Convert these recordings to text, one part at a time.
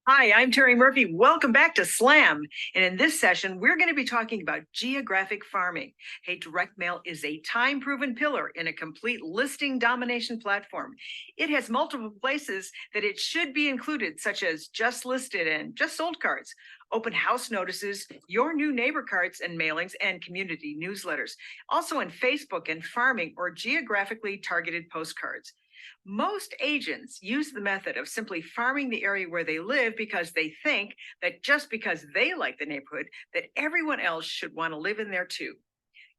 Hi, I'm Terry Murphy. Welcome back to Slam. And in this session, we're going to be talking about geographic farming. Hey, direct mail is a time proven pillar in a complete listing domination platform. It has multiple places that it should be included, such as just listed and just sold cards, open house notices, your new neighbor cards and mailings, and community newsletters. Also in Facebook and farming or geographically targeted postcards. Most agents use the method of simply farming the area where they live because they think that just because they like the neighborhood, that everyone else should want to live in there too.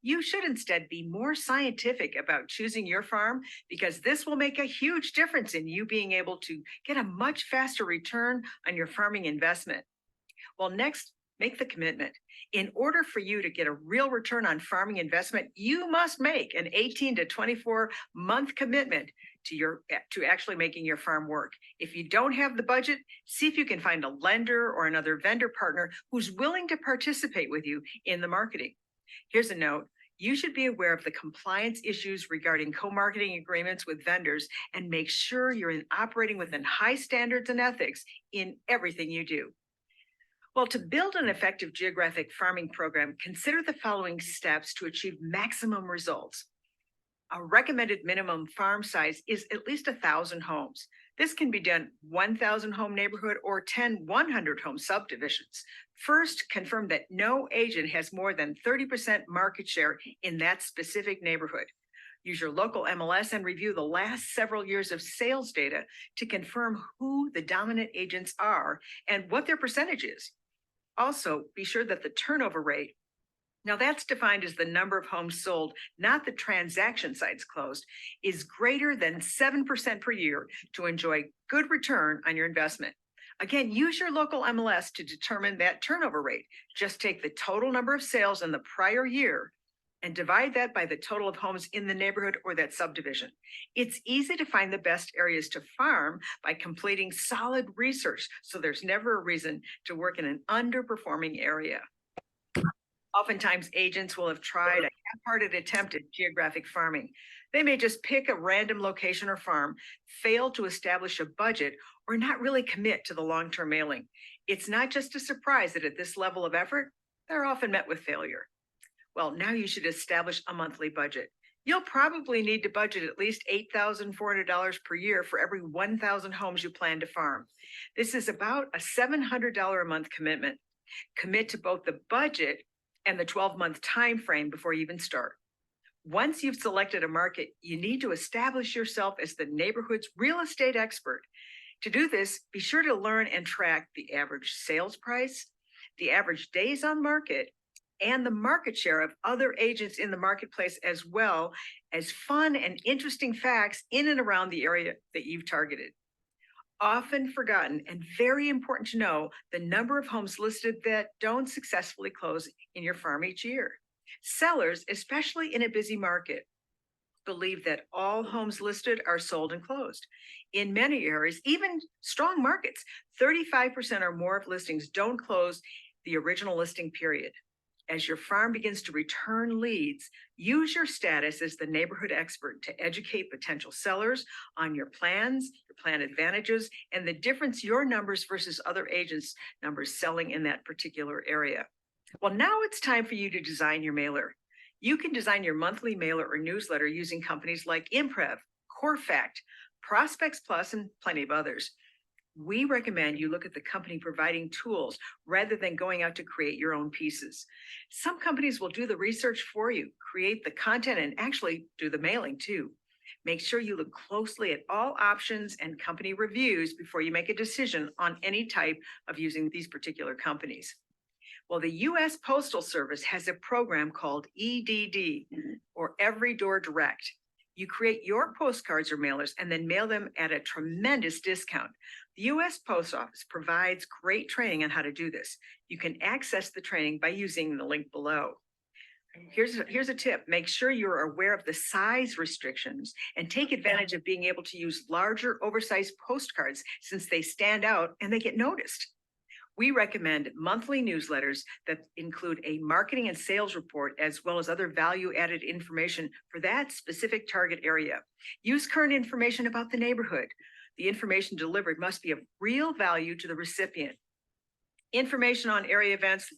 You should instead be more scientific about choosing your farm because this will make a huge difference in you being able to get a much faster return on your farming investment. Well, next, make the commitment. In order for you to get a real return on farming investment, you must make an 18 to 24-month commitment to actually making your farm work. If you don't have the budget, see if you can find a lender or another vendor partner who's willing to participate with you in the marketing. Here's a note. You should be aware of the compliance issues regarding co-marketing agreements with vendors and make sure you're operating within high standards and ethics in everything you do. Well, to build an effective geographic farming program, consider the following steps to achieve maximum results. A recommended minimum farm size is at least 1,000 homes. This can be done 1,000 home neighborhood or 10 100 home subdivisions. First, confirm that no agent has more than 30% market share in that specific neighborhood. Use your local MLS and review the last several years of sales data to confirm who the dominant agents are and what their percentage is. Also, be sure that the turnover rate, now that's defined as the number of homes sold, not the transaction sites closed, is greater than 7% per year to enjoy good return on your investment. Again, use your local MLS to determine that turnover rate. Just take the total number of sales in the prior year and divide that by the total of homes in the neighborhood or that subdivision. It's easy to find the best areas to farm by completing solid research, so there's never a reason to work in an underperforming area. Oftentimes, agents will have tried a half-hearted attempt at geographic farming. They may just pick a random location or farm, fail to establish a budget, or not really commit to the long-term mailing. It's not just a surprise that at this level of effort, they're often met with failure. Well, now you should establish a monthly budget. You'll probably need to budget at least $8,400 per year for every 1,000 homes you plan to farm. This is about a $700 a month commitment. Commit to both the budget and the 12-month time frame before you even start. Once you've selected a market, you need to establish yourself as the neighborhood's real estate expert. To do this, be sure to learn and track the average sales price, the average days on market, and the market share of other agents in the marketplace, as well as fun and interesting facts in and around the area that you've targeted. Often forgotten and very important to know the number of homes listed that don't successfully close in your farm each year. Sellers, especially in a busy market, believe that all homes listed are sold and closed. In many areas, even strong markets, 35% or more of listings don't close the original listing period. As your farm begins to return leads, use your status as the neighborhood expert to educate potential sellers on your plans, your plan advantages, and the difference your numbers versus other agents' numbers selling in that particular area. Well, now it's time for you to design your mailer. You can design your monthly mailer or newsletter using companies like Imprev, CoreFact, Prospects Plus, and plenty of others. We recommend you look at the company providing tools rather than going out to create your own pieces. Some companies will do the research for you, create the content, and actually do the mailing too. Make sure you look closely at all options and company reviews before you make a decision on any type of using these particular companies. Well, the US Postal Service has a program called EDD, or Every Door Direct. You create your postcards or mailers and then mail them at a tremendous discount. The US Post Office provides great training on how to do this. You can access the training by using the link below. Here's a tip. Make sure you're aware of the size restrictions and take advantage of being able to use larger, oversized postcards since they stand out and they get noticed. We recommend monthly newsletters that include a marketing and sales report, as well as other value-added information for that specific target area. Use current information about the neighborhood, The information delivered must be of real value to the recipient. Information on area events,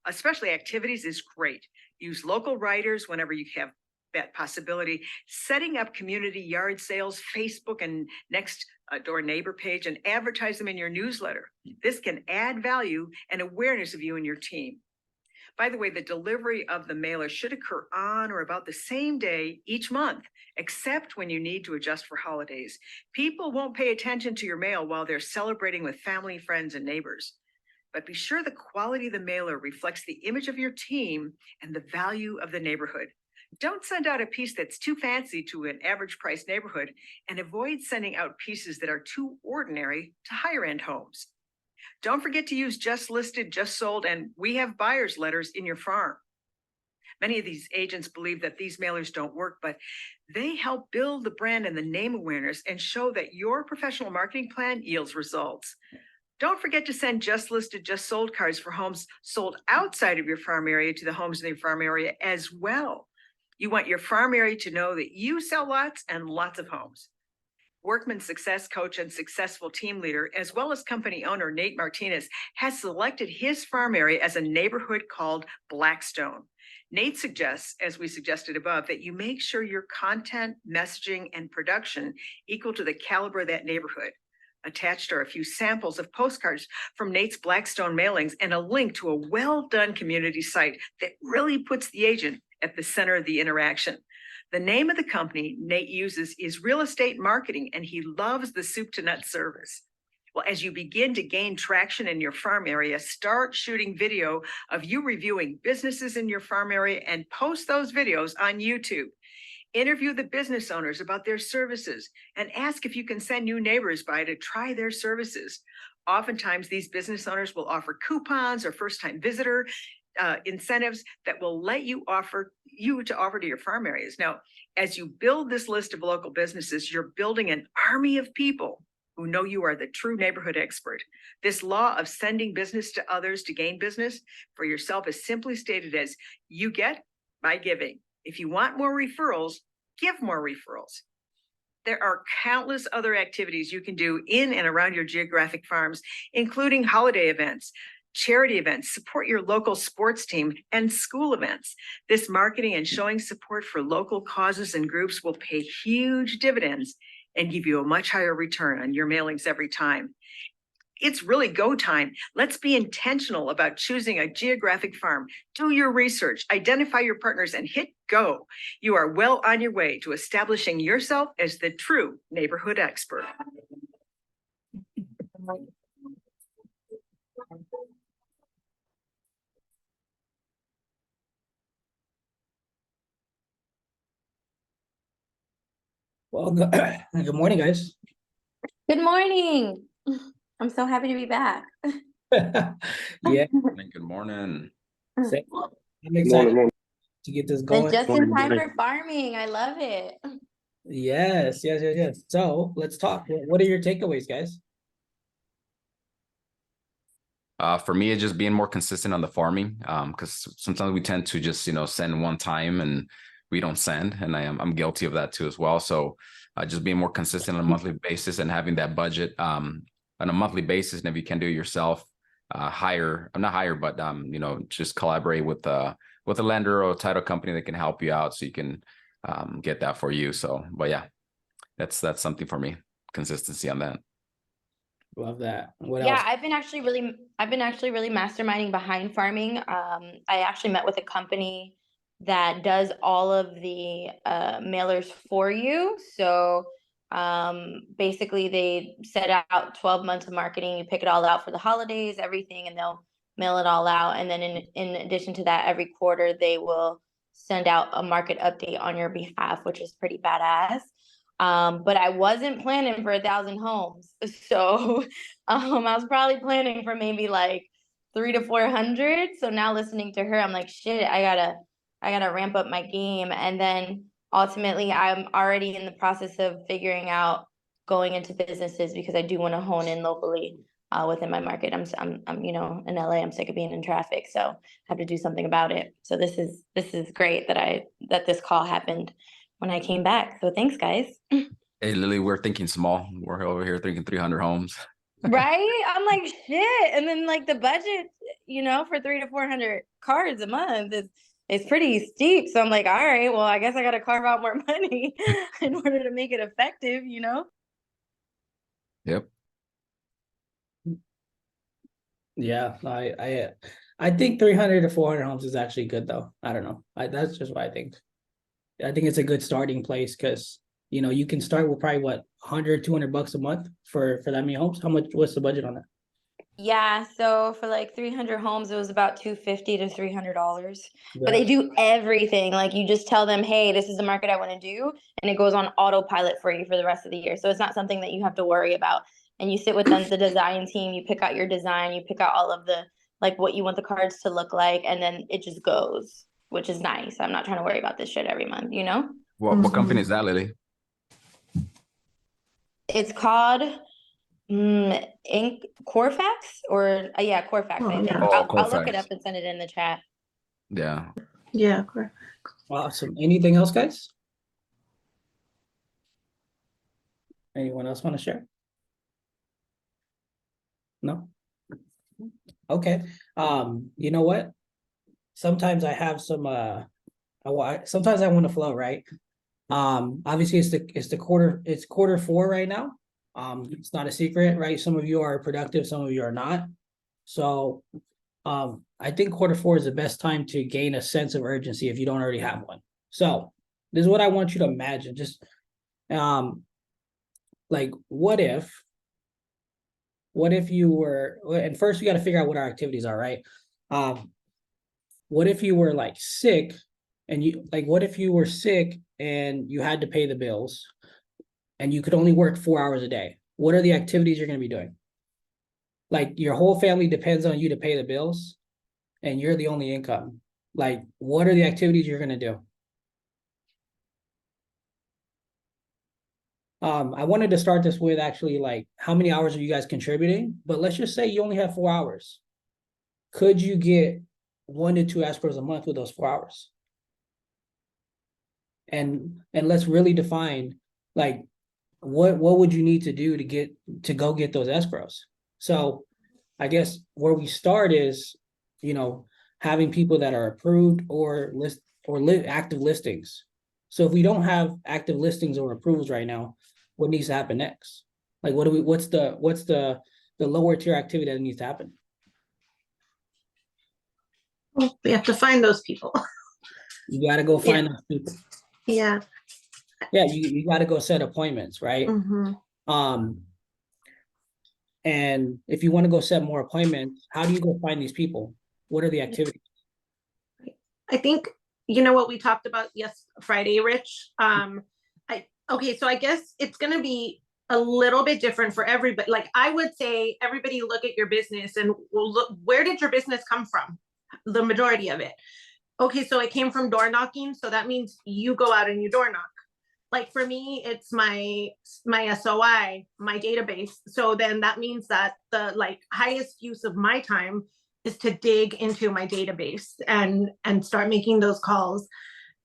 especially activities, is great. Use local writers whenever you have that possibility. Setting up community yard sales, Facebook and next door neighbor page, and advertise them in your newsletter. This can add value and awareness of you and your team. By the way, the delivery of the mailer should occur on or about the same day each month, except when you need to adjust for holidays. People won't pay attention to your mail while they're celebrating with family, friends, and neighbors. But be sure the quality of the mailer reflects the image of your team and the value of the neighborhood. Don't send out a piece that's too fancy to an average price neighborhood, and avoid sending out pieces that are too ordinary to higher end homes. Don't forget to use just listed, just sold, and we have buyers letters in your farm. Many of these agents believe that these mailers don't work, but they help build the brand and the name awareness and show that your professional marketing plan yields results. Don't forget to send just listed, just sold cards for homes sold outside of your farm area to the homes in your farm area as well. You want your farm area to know that you sell lots and lots of homes. Workman success coach and successful team leader, as well as company owner Nate Martinez, has selected his farm area as a neighborhood called Blackstone. Nate suggests, as we suggested above, that you make sure your content, messaging, and production equal to the caliber of that neighborhood. Attached are a few samples of postcards from Nate's Blackstone mailings and a link to a well-done community site that really puts the agent at the center of the interaction. The name of the company Nate uses is Real Estate Marketing, and he loves the soup to nuts service. Well, as you begin to gain traction in your farm area, start shooting video of you reviewing businesses in your farm area and post those videos on YouTube. Interview the business owners about their services and ask if you can send new neighbors by to try their services. Oftentimes, these business owners will offer coupons or first-time visitor incentives that will let you offer to your farm areas. Now, as you build this list of local businesses, you're building an army of people who know you are the true neighborhood expert. This law of sending business to others to gain business for yourself is simply stated as you get by giving. If you want more referrals, give more referrals. There are countless other activities you can do in and around your geographic farms, including holiday events, charity events, support your local sports team, and school events. This marketing and showing support for local causes and groups will pay huge dividends and give you a much higher return on your mailings every time. It's really go time. Let's be intentional about choosing a geographic farm. Do your research, identify your partners, and hit go. You are well on your way to establishing yourself as the true neighborhood expert. Well, good morning, guys. Good morning. I'm so happy to be back. Yeah, Good morning. same. I'm excited to get this going. Just in time for farming. I love it. Yes. So let's talk. What are your takeaways, guys? For me, it's just being more consistent on the farming, because sometimes we tend to just, send one time and we don't send, and I'm guilty of that too as well. So just being more consistent on a monthly basis and having that budget on a monthly basis, and if you can do it yourself, just collaborate with a lender or a title company that can help you out so you can get that for you. So, but yeah, that's something for me, consistency on that. Love that. What Yeah, else? I've been actually really masterminding behind farming. I actually met with a company that does all of the mailers for you. So basically they set out 12 months of marketing. You pick it all out for the holidays, everything, and they'll mail it all out. And then in addition to that, every quarter they will send out a market update on your behalf, which is pretty badass. But I wasn't planning for 1,000 homes. So I was probably planning for maybe like 300 to 400. So now listening to her, I'm like, shit, I gotta ramp up my game. And then ultimately I'm already in the process of figuring out going into businesses because I do want to hone in locally within my market. I'm in LA, I'm sick of being in traffic, so I have to do something about it. So this is great that this call happened when I came back. So thanks, guys. Hey, Lily, we're thinking small. We're over here thinking 300 homes. Right? I'm like, shit. And then like the budget, for 300 to 400 cards a month is pretty steep. So I'm like, all right, well, I guess I got to carve out more money in order to make it effective. Yep. Yeah, I think 300 to 400 homes is actually good though. I don't know. That's just what I think. I think it's a good starting place because you can start with probably what 100, $200 a month for that many homes. What's the budget on that? Yeah, so for like 300 homes, it was about $250 to $300. But Yeah. they do everything. Like you just tell them, hey, this is the market I want to do, and it goes on autopilot for you for the rest of the year. So it's not something that you have to worry about. And you sit with the design team, you pick out your design, you pick out all of the like what you want the cards to look like, and then it just goes, which is nice. I'm not trying to worry about this shit every month. What company is that, Lily? It's called Ink Corfax or yeah, Corfax, I think. yeah. Oh, I'll look it Colfax. up and send it in the chat. Yeah. Yeah, correct. Awesome. Anything else, guys? Anyone else want to share? No? Okay. You know what? Sometimes I have some sometimes I want to flow, right? Obviously it's quarter four right now. It's not a secret, right? Some of you are productive, some of you are not. So I think quarter four is the best time to gain a sense of urgency if you don't already have one. So this is what I want you to imagine. Just like what if you were, and first we got to figure out what our activities are, right? What if you were like sick and what if you were sick and you had to pay the bills and you could only work 4 hours a day? What are the activities you're going to be doing? Like your whole family depends on you to pay the bills and you're the only income. Like, what are the activities you're going to do? I wanted to start this with actually like how many hours are you guys contributing? But let's just say you only have 4 hours. Could you get 1 to 2 escrows a month with those 4 hours? And let's really define like what would you need to do to go get those escrows? So I guess where we start is, having people that are approved or active listings. So if we don't have active listings or approvals right now, what needs to happen next? Like what's the lower tier activity that needs to happen? Well, we have to find those people. You gotta go find those people. Yeah. Yeah, you gotta go set appointments, right? Mhm. And if you want to go set more appointments, how do you go find these people? What are the activities? I think what we talked about Friday, Rich. So I guess it's gonna be a little bit different for everybody. Like I would say everybody look at your business and we'll look, where did your business come from? The majority of it. Okay, so it came from door knocking. So that means you go out and you door knock. Like for me, it's my SOI, my database. So then that means that the highest use of my time is to dig into my database and start making those calls.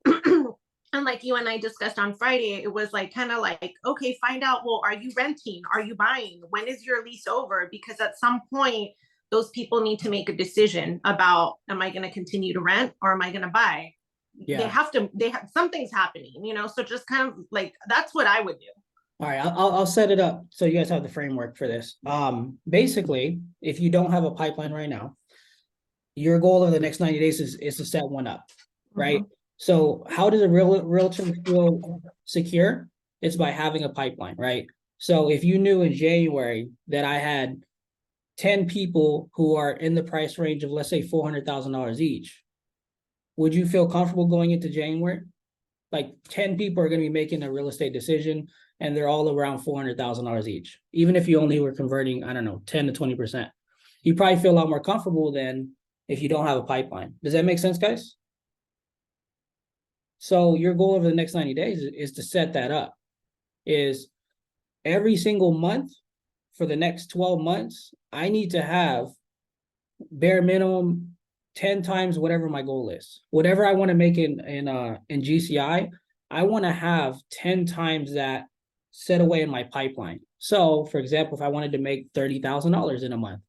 And like you and I discussed on Friday, it was okay, find out, well, are you renting? Are you buying? When is your lease over? Because at some point, those people need to make a decision about, am I going to continue to rent or am I going to buy? Yeah. They have something's happening, so just kind of that's what I would do. All right, I'll set it up so you guys have the framework for this. Basically, if you don't have a pipeline right now, your goal over the next 90 days is to set one up, right? Mhm. So how does a realtor feel secure? It's by having a pipeline, right? So if you knew in January that I had 10 people who are in the price range of, let's say, $400,000 each, would you feel comfortable going into January? Like 10 people are going to be making a real estate decision and they're all around $400,000 each. Even if you only were converting, I don't know, 10 to 20%, you probably feel a lot more comfortable than if you don't have a pipeline. Does that make sense, guys? So your goal over the next 90 days is to set that up. Is every single month for the next 12 months, I need to have bare minimum 10 times whatever my goal is. Whatever I want to make in GCI, I want to have 10 times that set away in my pipeline. So for example, if I wanted to make $30,000 in a month,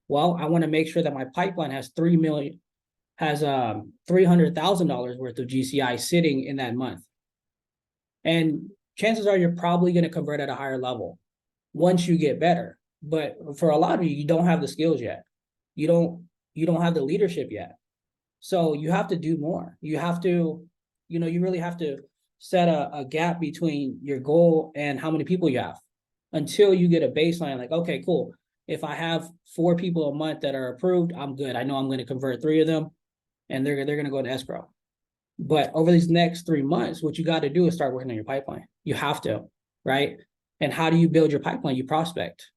well, I want to make sure that my pipeline has $300,000 worth of GCI sitting in that month. And chances are you're probably going to convert at a higher level once you get better. But for a lot of you, you don't have the skills yet. You don't have the leadership yet. So you have to do more. You have to, you really have to set a gap between your goal and how many people you have until you get a baseline like, okay, cool. If I have 4 people a month that are approved, I'm good. I know I'm going to convert 3 of them and they're going to go to escrow. But over these next 3 months, what you got to do is start working on your pipeline. You have to, right? And how do you build your pipeline? You prospect.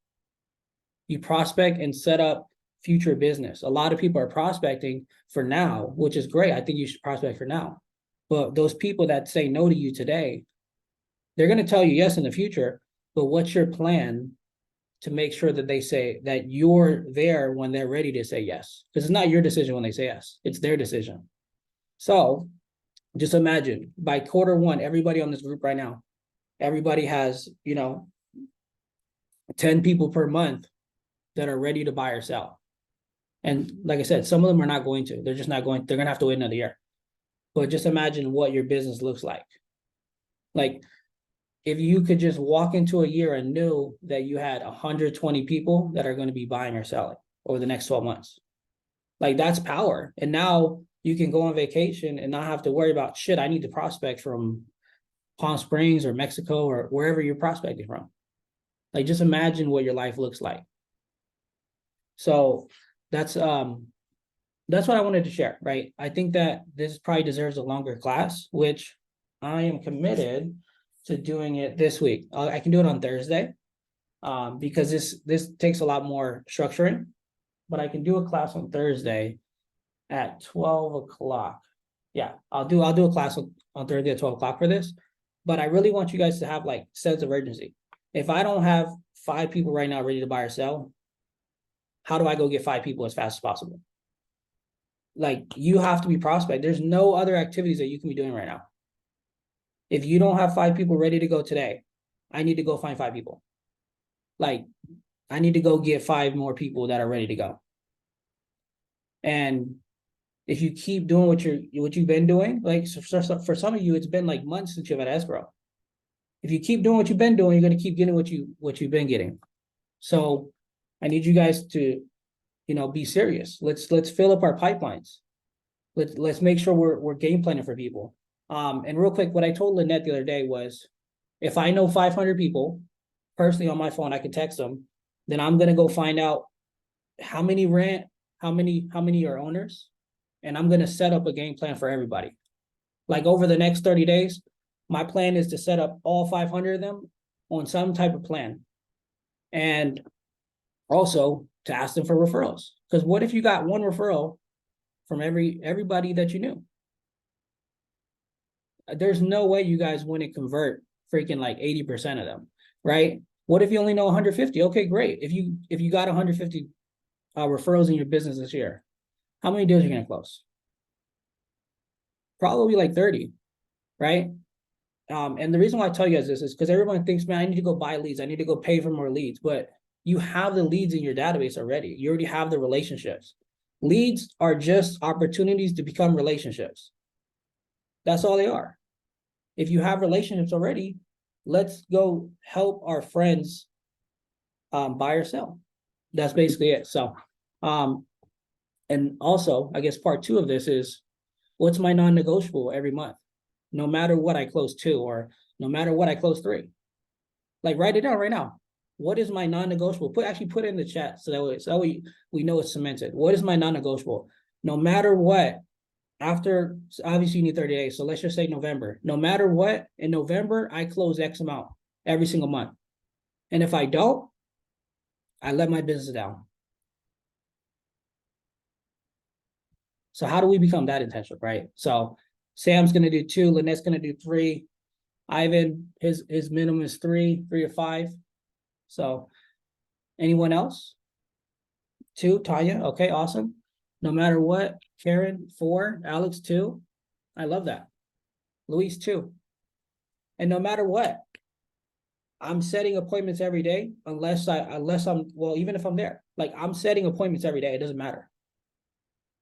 You prospect and set up future business. A lot of people are prospecting for now, which is great. I think you should prospect for now. But those people that say no to you today, they're going to tell you yes in the future. But what's your plan to make sure that they say that you're there when they're ready to say yes? Because it's not your decision when they say yes. It's their decision. So just imagine by Q1, everybody on this group right now, everybody has, 10 people per month that are ready to buy or sell. And like I said, some of them are not going to. They're just not going. They're going to have to wait another year. But just imagine what your business looks like. Like if you could just walk into a year and knew that you had 120 people that are going to be buying or selling over the next 12 months. Like that's power. And now you can go on vacation and not have to worry about shit. I need to prospect from Palm Springs or Mexico or wherever you're prospecting from. Like just imagine what your life looks like. So that's what I wanted to share, right? I think that this probably deserves a longer class, which I am committed to doing it this week. I can do it on Thursday, because this takes a lot more structuring, but I can do a class on Thursday at 12 o'clock. Yeah, I'll do a class on Thursday at 12 o'clock for this, but I really want you guys to have like sense of urgency. If I don't have 5 people right now ready to buy or sell, how do I go get 5 people as fast as possible? Like you have to be prospect. There's no other activities that you can be doing right now. If you don't have 5 people ready to go today, I need to go find 5 people. Like I need to go get 5 more people that are ready to go. And if you keep doing what you've been doing, like so for some of you, it's been like months since you've had escrow. If you keep doing what you've been doing, you're going to keep getting what you've been getting. So I need you guys to, be serious. Let's fill up our pipelines. Let's make sure we're game planning for people. And real quick, what I told Lynette the other day was, if I know 500 people personally on my phone, I can text them. Then I'm gonna go find out how many rent, how many are owners, and I'm gonna set up a game plan for everybody. Like over the next 30 days, my plan is to set up all 500 of them on some type of plan, and also to ask them for referrals. Because what if you got 1 referral from everybody that you knew? There's no way you guys wouldn't convert freaking like 80% of them, right? What if you only know 150? Okay, great. If you got 150 referrals in your business this year, how many deals are you gonna close? Probably like 30, right? And the reason why I tell you guys this is because everyone thinks, man, I need to go buy leads. I need to go pay for more leads. But you have the leads in your database already. You already have the relationships. Leads are just opportunities to become relationships. That's all they are. If you have relationships already, let's go help our friends buy or sell. That's basically it. So, and also, I guess part 2 of this is, what's my non-negotiable every month? No matter what I close 2, or no matter what I close 3. Like write it down right now. What is my non-negotiable? Put it in the chat so that way we know it's cemented. What is my non-negotiable? No matter what, after, obviously you need 30 days. So let's just say November. No matter what, in November, I close X amount every single month. And if I don't, I let my business down. So how do we become that intentional, right? So Sam's going to do 2, Lynette's going to do 3. Ivan, his minimum is 3 or 5. So anyone else? 2, Tanya, okay, awesome. No matter what, Karen, 4, Alex, 2. I love that. Luis, 2. And no matter what, I'm setting appointments every day unless I'm, well, even if I'm there, like I'm setting appointments every day. It doesn't matter.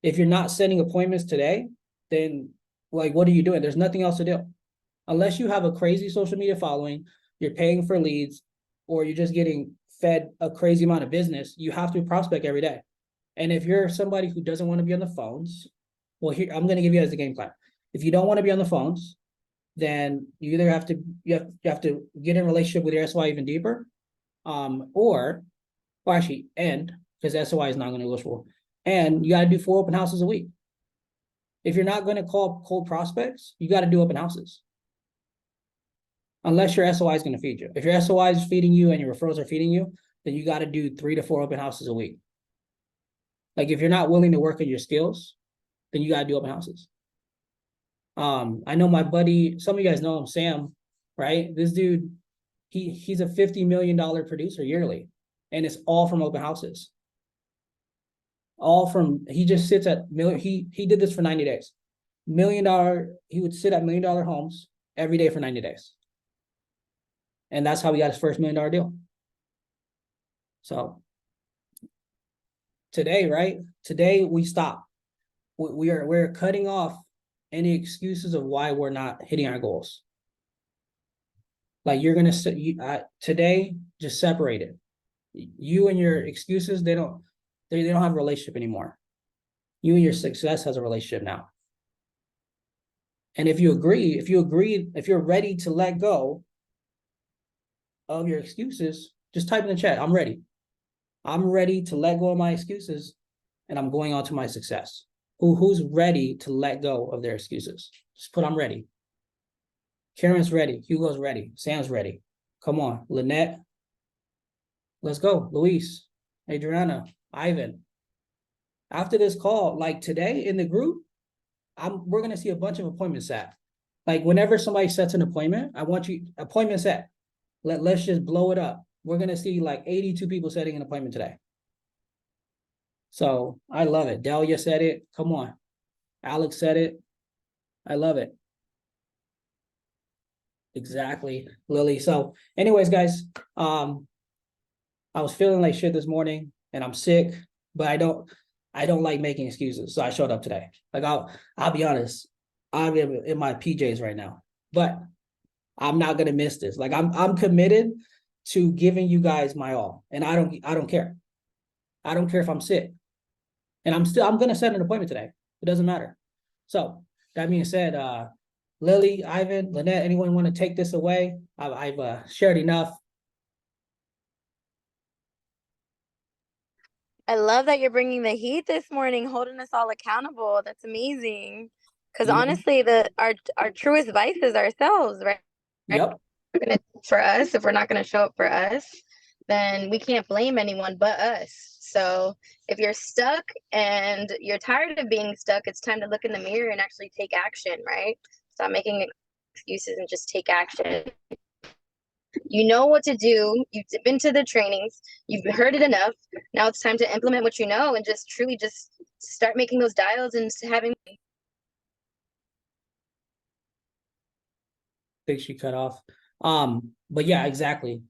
If you're not setting appointments today, then like, what are you doing? There's nothing else to do. Unless you have a crazy social media following, you're paying for leads, or you're just getting fed a crazy amount of business, you have to prospect every day. And if you're somebody who doesn't want to be on the phones, well, here, I'm going to give you as a game plan. If you don't want to be on the phones, then you either have to, you have to get in a relationship with your SOI even deeper, or actually, because SOI is not going to negotiable, and you got to do 4 open houses a week. If you're not going to call cold prospects, you got to do open houses. Unless your SOI is going to feed you. If your SOI is feeding you and your referrals are feeding you, then you got to do 3 to 4 open houses a week. Like if you're not willing to work on your skills, then you got to do open houses. I know my buddy, some of you guys know him, Sam, right? This dude, he's a $50 million producer yearly, and it's all from open houses. All from, he just sits at he did this for 90 days. $1 million, he would sit at $1 million homes every day for 90 days. And that's how he got his first $1 million deal. So today, right? Today we stop. We're cutting off any excuses of why we're not hitting our goals. Like you're gonna today, just separate it. You and your excuses, they don't have a relationship anymore. You and your success has a relationship now. And if you're ready to let go of your excuses, just type in the chat, I'm ready. I'm ready to let go of my excuses, and I'm going on to my success. Who's ready to let go of their excuses? Just put I'm ready. Karen's ready. Hugo's ready. Sam's ready. Come on, Lynette. Let's go. Luis, Adriana, Ivan. After this call, like today in the group, we're gonna see a bunch of appointments set. Like whenever somebody sets an appointment, I want you appointment set. Let's just blow it up. We're gonna see like 82 people setting an appointment today. So I love it. Delia said it. Come on. Alex said it. I love it. Exactly, Lily. So anyways, guys, I was feeling like shit this morning and I'm sick, but I don't like making excuses. So I showed up today. Like I'll be honest, I'm in my PJs right now, but I'm not gonna miss this. Like I'm committed to giving you guys my all, and I don't care. I don't care if I'm sick, and I'm gonna set an appointment today. It doesn't matter. So that being said, Lily, Ivan, Lynette, anyone want to take this away? I've shared enough. I love that you're bringing the heat this morning, holding us all accountable. That's amazing. Because Yeah. honestly, our truest vice is ourselves, right? Yep. For us, if we're not going to show up for us, then we can't blame anyone but us. So if you're stuck and you're tired of being stuck, it's time to look in the mirror and actually take action, right? Stop making excuses and just take action. You know what to do. You've been to the trainings. You've heard it enough. Now it's time to implement what you know and just truly just start making those dials and having. I think she cut off. But yeah, exactly.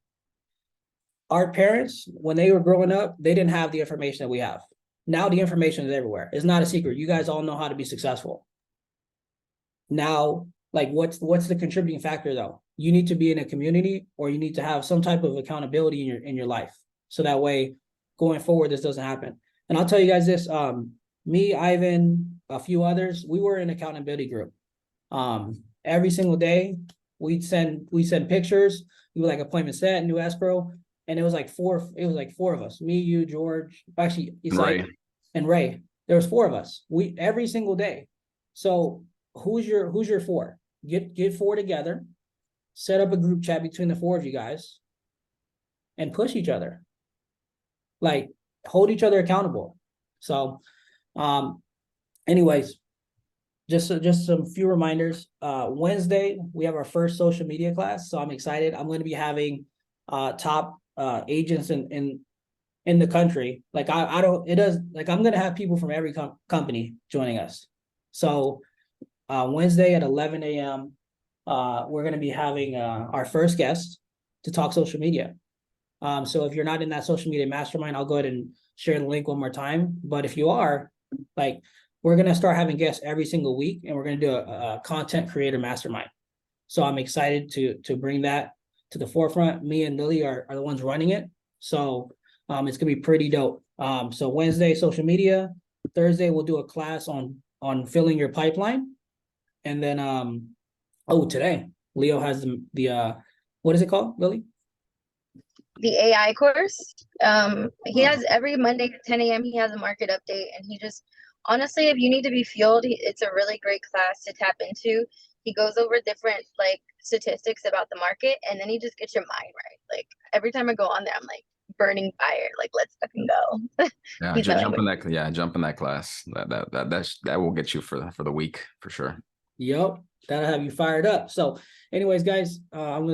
Our parents, when they were growing up, they didn't have the information that we have. Now the information is everywhere. It's not a secret. You guys all know how to be successful. Now, like what's the contributing factor though? You need to be in a community, or you need to have some type of accountability in your life. So that way going forward, this doesn't happen. And I'll tell you guys this, me, Ivan, a few others, we were in an accountability group. Every single day we'd send pictures. We were like appointment set, new escrow. And it was like four of us, me, you, George, actually, it's like, and Ray. There was 4 of us. We every single day. So who's your 4? Get 4 together, set up a group chat between the 4 of you guys, and push each other. Like hold each other accountable. So, anyways, just some few reminders. Wednesday we have our first social media class, so I'm excited. I'm going to be having top agents in the country. Like I'm going to have people from every company joining us. So Wednesday at 11 a.m. We're going to be having our first guest. to talk social media. So if you're not in that social media mastermind, I'll go ahead and share the link one more time. But if you are, like, we're gonna start having guests every single week, and we're gonna do a content creator mastermind. So I'm excited to bring that to the forefront. Me and Lily are the ones running it. So it's gonna be pretty dope. So Wednesday, social media. Thursday, we'll do a class on filling your pipeline. And then today, Leo has the what is it called, Lily? The AI course. He has every Monday at 10 a.m. he has a market update, and he just honestly, if you need to be fueled, it's a really great class to tap into. He goes over different like statistics about the market, and then he just gets your mind right. Like every time I go on there, I'm like burning fire. Like let's fucking go. Yeah, He's my jump in language. jump in that class. That will get you for the week for sure. Yep, that'll have you fired up. So anyways, guys, I'm gonna